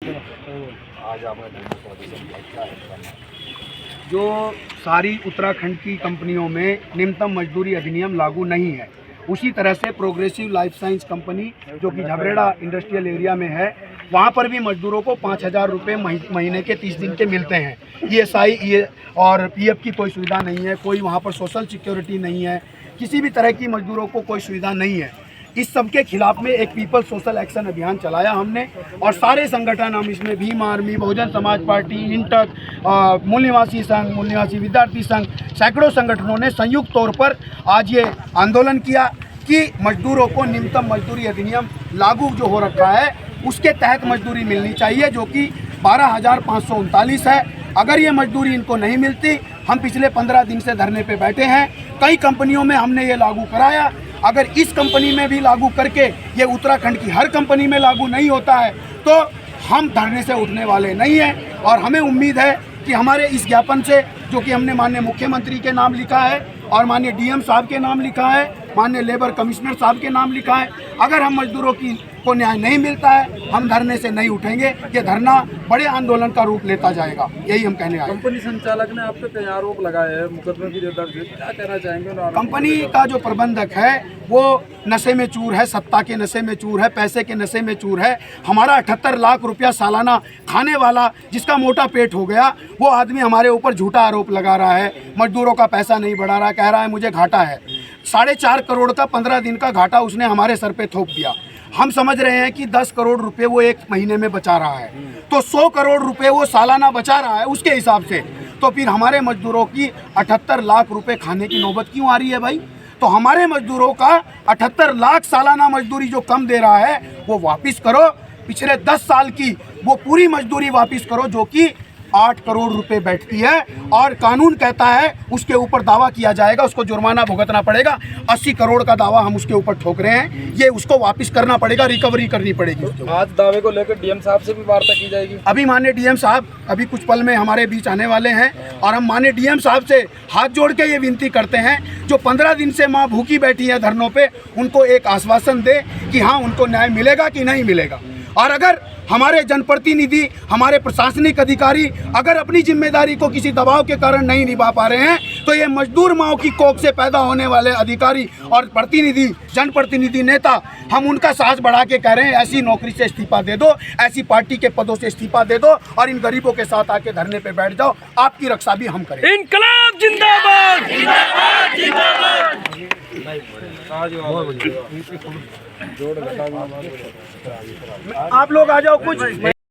आज जो सारी उत्तराखंड की कंपनियों में न्यूनतम मजदूरी अधिनियम लागू नहीं है, उसी तरह से प्रोग्रेसिव लाइफ साइंस कंपनी जो कि झबरेड़ा इंडस्ट्रियल एरिया में है, वहाँ पर भी मजदूरों को 5,000 रुपये महीने के 30 दिन के मिलते हैं। ESI और PF की कोई सुविधा नहीं है, कोई वहाँ पर सोशल सिक्योरिटी नहीं है, किसी भी तरह की मजदूरों को कोई सुविधा नहीं है। इस सब के खिलाफ में एक पीपल सोशल एक्शन अभियान चलाया हमने और सारे संगठन, हम इसमें भीम आर्मी, बहुजन समाज पार्टी, इंटक, मूल निवासी संघ, मूल निवासी विद्यार्थी संघ, सैकड़ों संगठनों ने संयुक्त तौर पर आज ये आंदोलन किया कि मजदूरों को न्यूनतम मजदूरी अधिनियम लागू जो हो रखा है उसके तहत मजदूरी मिलनी चाहिए, जो कि 12,539 है। अगर ये मजदूरी इनको नहीं मिलती, हम पिछले 15 दिन से धरने पे बैठे हैं। कई कंपनियों में हमने ये लागू कराया। अगर इस कंपनी में भी लागू करके ये उत्तराखंड की हर कंपनी में लागू नहीं होता है तो हम धरने से उठने वाले नहीं हैं। और हमें उम्मीद है कि हमारे इस ज्ञापन से, जो कि हमने माननीय मुख्यमंत्री के नाम लिखा है और माननीय DM साहब के नाम लिखा है, माननीय लेबर कमिश्नर साहब के नाम लिखा है, अगर हम मजदूरों को न्याय नहीं मिलता है, हम धरने से नहीं उठेंगे। ये धरना बड़े आंदोलन का रूप लेता जाएगा, यही हम कहने आए। कंपनी संचालक ने आप पे कई आरोप लगाए हैं, मुकदमे भी दर्ज है, क्या कहना चाहेंगे? कंपनी का जो प्रबंधक है वो नशे में चूर है, सत्ता के नशे में चूर है, पैसे के नशे में चूर है। हमारा 78 लाख रुपया सालाना खाने वाला, जिसका मोटा पेट हो गया, वो आदमी हमारे ऊपर झूठा आरोप लगा रहा है, मजदूरों का पैसा नहीं बढ़ा रहा, कह रहा है मुझे घाटा है। 4.5 करोड़ का 15 दिन का घाटा उसने हमारे सर पे थोप दिया। हम समझ रहे हैं कि 10 करोड़ रुपए वो एक महीने में बचा रहा है, तो 100 करोड़ रुपए वो सालाना बचा रहा है उसके हिसाब से। तो फिर हमारे मजदूरों की 78 लाख रुपए खाने की नौबत क्यों आ रही है भाई? तो हमारे मजदूरों का 78 लाख सालाना मजदूरी जो कम दे रहा है वो वापस करो। पिछले 10 साल की वो पूरी मजदूरी वापस करो, जो कि 8 करोड़ रुपए बैठती है और कानून कहता है उसके ऊपर दावा किया जाएगा, उसको जुर्माना भुगतना पड़ेगा। 80 करोड़ का दावा हम उसके ऊपर ठोक रहे हैं, ये उसको वापस करना पड़ेगा, रिकवरी करनी पड़ेगी। आज दावे को लेकर DM साहब से भी वार्ता की जाएगी। अभी माननीय DM साहब अभी कुछ पल में हमारे बीच आने वाले हैं और हम माननीय DM साहब से हाथ जोड़ के ये विनती करते हैं, जो 15 दिन से माँ भूखी बैठी है धरनों पे, उनको एक आश्वासन दे कि हाँ उनको न्याय मिलेगा कि नहीं मिलेगा। और अगर हमारे जनप्रतिनिधि, हमारे प्रशासनिक अधिकारी अगर अपनी जिम्मेदारी को किसी दबाव के कारण नहीं निभा पा रहे हैं, तो ये मजदूर माओ की कोख से पैदा होने वाले अधिकारी और प्रतिनिधि, जनप्रतिनिधि, नेता, हम उनका साहस बढ़ा के कह रहे हैं ऐसी नौकरी से इस्तीफा दे दो, ऐसी पार्टी के पदों से इस्तीफा दे दो और इन गरीबों के साथ आके धरने पे बैठ जाओ। आपकी रक्षा भी हम करें। इनकलाब जिंदाबाद, जिंदाबाद, जिंदाबाद। आप लोग आ जाओ कुछ।